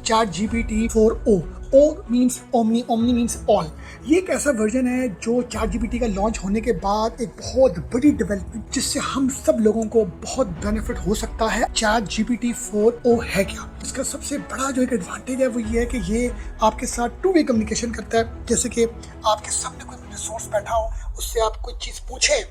Chat GPT 4o। O means omni, omni means all. ये एक ऐसा वर्जन है जो चैट जीपीटी का लॉन्च होने के बाद एक बहुत बड़ी डेवलपमेंट जिससे हम सब लोगों को बहुत बेनिफिट हो सकता है। चैट जीपीटी 4o है क्या? इसका सबसे बड़ा जो एक एडवांटेज है वो ये है कि ये आपके साथ टू वे कम्युनिकेशन करता है। जैसे कि आपके सामने कोई रिसोर्स बैठा हो, उससे आप कोई चीज़ पूछें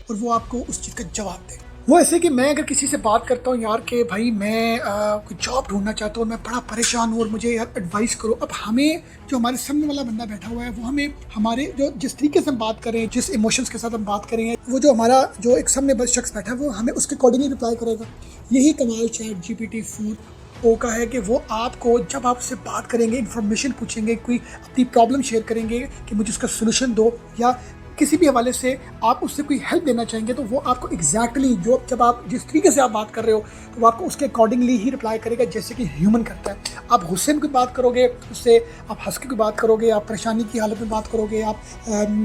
और वो आपको उस चीज़ का जवाब दे। वो ऐसे कि मैं अगर किसी से बात करता हूँ यार कि भाई मैं कोई जॉब ढूंढना चाहता हूँ, मैं बड़ा परेशान हूँ और मुझे यार एडवाइस करो। अब हमें जो हमारे सामने वाला बंदा बैठा हुआ है वो हमें हमारे जो जिस तरीके से हम बात करें, जिस इमोशंस के साथ हम बात करें, वो जो हमारा जो एक सामने बस शख्स बैठा है वो हमें उसके अकॉर्डिंगली रिप्लाई करेगा। यही कमाल चैट जीपीटी 4o का है कि वो आपको जब आप उससे बात करेंगे, इन्फॉर्मेशन पूछेंगे, कोई अपनी प्रॉब्लम शेयर करेंगे कि मुझे उसका सोल्यूशन दो, या किसी भी हवाले से आप उससे कोई हेल्प देना चाहेंगे, तो वो आपको एग्जैक्टली जो जब आप जिस तरीके से आप बात कर रहे हो तो वो आपको उसके अकॉर्डिंगली ही रिप्लाई करेगा जैसे कि ह्यूमन करता है। आप गुस्से में कोई बात करोगे उससे, आप हंस के कोई बात करोगे, आप परेशानी की हालत में बात करोगे, आप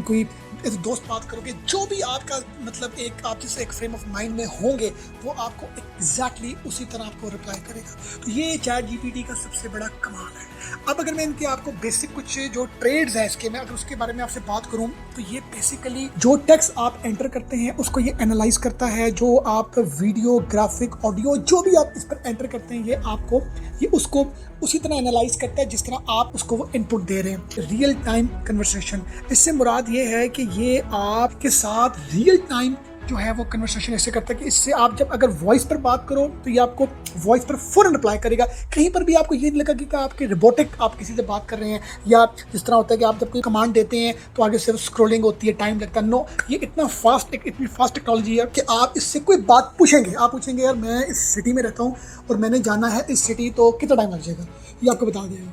कोई ऐसे दोस्त बात करोगे, जो भी आपका मतलब एक आप जैसे एक फ्रेम ऑफ माइंड में होंगे वो आपको एग्जैक्टली उसी तरह आपको रिप्लाई करेगा। तो ये चैट जीपीटी का सबसे बड़ा कमाल है। अब अगर मैं इनके आपको बेसिक कुछ जो ट्रेड्स हैं इसके, मैं अगर उसके बारे में आपसे बात करूं तो ये बेसिकली जो टेक्स्ट आप एंटर करते हैं उसको ये एनालाइज करता है। जो आप वीडियो, ग्राफिक, ऑडियो जो भी आप इस पर एंटर करते हैं ये उसको उसी तरह एनालाइज करता है जिस तरह आप उसको वो इनपुट दे रहे हैं। रियल टाइम कन्वर्सेशन, इससे मुराद ये है कि ये आपके साथ रियल टाइम जो है वो कन्वर्सेशन ऐसे करता है कि इससे आप जब अगर वॉइस पर बात करो तो ये आपको वॉइस पर फौरन रिप्लाई करेगा। कहीं पर भी आपको ये नहीं लगा कि आपके रोबोटिक आप किसी से बात कर रहे हैं, या जिस तरह होता है कि आप जब कोई कमांड देते हैं तो आगे से स्क्रॉलिंग होती है, टाइम लगता है। नो, ये इतना फास्ट, इतनी फास्ट टेक्नोलॉजी है कि आप इससे कोई बात पूछेंगे, आप पूछेंगे यार मैं इस सिटी में रहता हूँ और मैंने जाना है इस सिटी, तो कितना टाइम लग जाएगा, ये आपको बता देगा,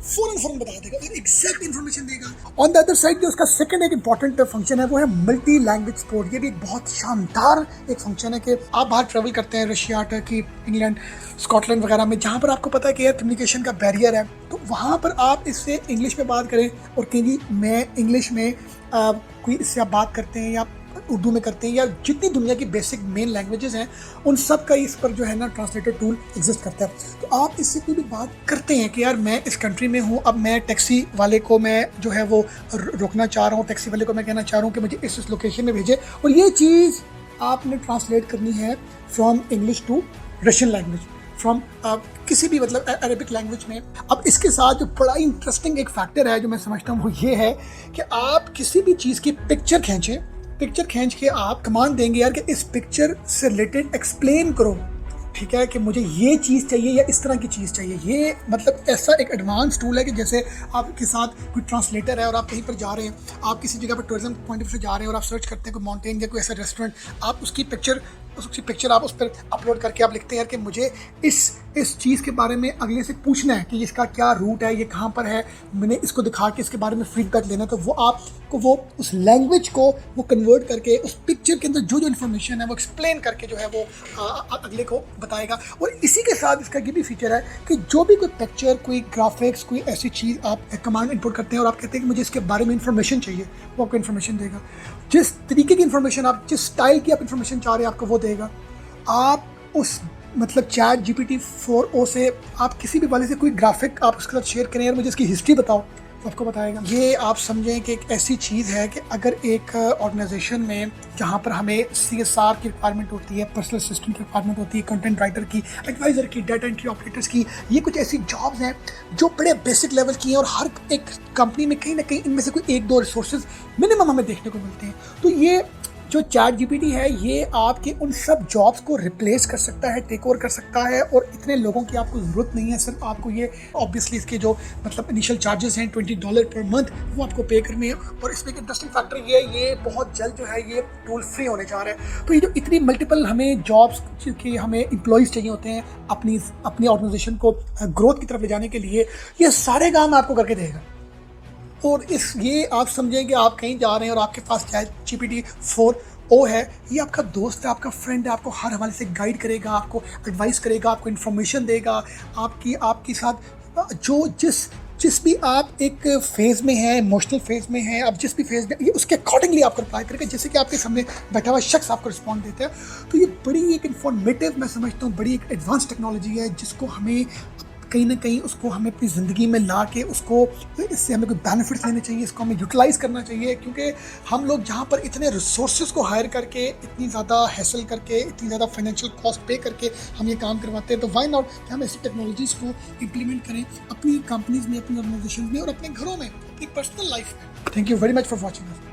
फौरन बता देगा और एग्जैक्ट इन्फॉर्मेशन देगा। ऑन द अदर साइड जो उसका सेकंड एक इंपॉर्टेंट फंक्शन है वो है मल्टी लैंग्वेज सपोर्ट। ये भी एक बहुत शानदार एक फंक्शन है कि आप बाहर ट्रैवल करते हैं, रशिया, टर्की, इंग्लैंड, स्कॉटलैंड वगैरह में, जहाँ पर आपको पता है कि एयर कम्युनिकेशन का बैरियर है, तो वहाँ पर आप इससे इंग्लिश में बात करें और कहीं मैं इंग्लिश में कोई इससे आप बात करते हैं या उर्दू में करते हैं, या जितनी दुनिया की बेसिक मेन लैंग्वेजेस हैं उन सब का इस पर जो है ना ट्रांसलेटर टूल एग्जिस्ट करता है। तो आप इससे कोई भी बात करते हैं कि यार मैं इस कंट्री में हूँ, अब मैं टैक्सी वाले को मैं जो है वो रोकना चाह रहा हूँ, टैक्सी वाले को मैं कहना चाह रहा हूँ कि मुझे इस लोकेशन में भेजे, और ये चीज़ आपने ट्रांसलेट करनी है from English to Russian language, from किसी भी मतलब अरेबिक लैंग्वेज में। अब इसके साथ जो बड़ा इंटरेस्टिंग एक फैक्टर है जो मैं समझता हूँ वो ये है कि आप किसी भी चीज़ की पिक्चर खींच के आप कमांड देंगे यार कि इस पिक्चर से रिलेटेड एक्सप्लेन करो, ठीक है, कि मुझे ये चीज़ चाहिए या इस तरह की चीज़ चाहिए। ये मतलब ऐसा एक एडवांस टूल है कि जैसे आपके साथ कोई ट्रांसलेटर है और आप कहीं पर जा रहे हैं, आप किसी जगह पर टूरिज्म पॉइंट ऑफ व्यू से जा रहे हैं और आप सर्च करते हैं कोई माउंटेन या कोई ऐसा रेस्टोरेंट, आप उसकी पिक्चर आप उस पर अपलोड करके आप लिखते हैं कि मुझे इस चीज़ के बारे में अगले से पूछना है कि इसका क्या रूट है, ये कहाँ पर है, मैंने इसको दिखा के इसके बारे में फीडबैक लेना, तो वो आपको वो उस लैंग्वेज को वो कन्वर्ट करके उस पिक्चर के अंदर जो इन्फॉर्मेशन है वो एक्सप्लेन करके जो है वो अगले को बताएगा। और इसी के साथ इसका ये भी फीचर है कि जो भी कोई पिक्चर, कोई ग्राफिक्स, कोई ऐसी चीज़ आप कमांड इनपुट करते हैं और आप कहते हैं कि मुझे इसके बारे में इन्फॉर्मेशन चाहिए, वो आपको इन्फॉर्मेशन देगा। जिस तरीके की इन्फॉर्मेशन आप, जिस स्टाइल की आप इन्फॉर्मेशन चाह रहे हैं आपको वो देगा। आप उस मतलब चैट जीपीटी 4o से आप किसी भी वाले से कोई ग्राफिक आप उसके साथ शेयर करें यार मुझे इसकी हिस्ट्री बताओ, तो आपको बताएगा। ये आप समझें कि एक ऐसी चीज़ है कि अगर एक ऑर्गेनाइजेशन में जहाँ पर हमें CSR की रिक्वायरमेंट होती है, पर्सनल असिस्टेंट की रिक्वायरमेंट होती है, कंटेंट राइटर की, एडवाइज़र की, डाटा एंट्री ऑपरेटर्स की, ये कुछ ऐसी जॉब्स हैं जो बड़े बेसिक लेवल की हैं और हर एक कंपनी में कहीं ना कहीं इनमें से कोई एक दो रिसोर्सेज मिनिमम हमें देखने को मिलते हैं। तो ये जो चैट जीपीटी है ये आपके उन सब जॉब्स को रिप्लेस कर सकता है, टेक ओवर कर सकता है, और इतने लोगों की आपको ज़रूरत नहीं है। सिर्फ आपको ये ऑब्वियसली इसके जो मतलब इनिशियल चार्जेस हैं $20 पर मंथ वो आपको पे करने हैं। और इसमें एक इंटरेस्टिंग फैक्टर ये है, ये बहुत जल्द जो है ये टूल फ्री होने जा रहा है। तो ये जो इतनी मल्टीपल हमें जॉब्स की हमें एम्प्लॉयज़ चाहिए होते हैं अपनी ऑर्गेनाइजेशन को ग्रोथ की तरफ ले जाने के लिए, ये सारे काम आपको करके देगा। और ये आप समझें कि आप कहीं जा रहे हैं और आपके पास चैट जीपीटी 4o है, ये आपका दोस्त है, आपका फ्रेंड है, आपको हर हवाले से गाइड करेगा, आपको एडवाइस करेगा, आपको इन्फॉर्मेशन देगा, आपके साथ जो जिस भी आप एक फेज़ में हैं, इमोशनल फेज़ में हैं, आप जिस भी फेज़ में, ये उसके अकॉर्डिंगली आपको रिप्लाई करेगा, जैसे कि आपके सामने बैठा हुआ शख्स आपको रिस्पॉन्ड देता है। तो ये बड़ी एक इन्फॉर्मेटिव, मैं समझता हूँ बड़ी एक एडवांस टेक्नोलॉजी है जिसको हमें कहीं ना कहीं उसको हमें अपनी ज़िंदगी में ला के उसको इससे हमें कोई बेनिफिट्स लेने चाहिए, इसको हमें यूटिलाइज़ करना चाहिए, क्योंकि हम लोग जहाँ पर इतने रिसोर्सेज को हायर करके, इतनी ज़्यादा हैसल करके, इतनी ज़्यादा फाइनेंशियल कॉस्ट पे करके हम ये काम करवाते हैं, तो वाई नॉट कि हम ऐसी टेक्नोलॉजीज़ को इम्प्लीमेंट करें अपनी कंपनीज में, अपनी ऑर्गेनाइजेशन में और अपने घरों में, अपनी पर्सनल लाइफ में। Thank you very much for watching.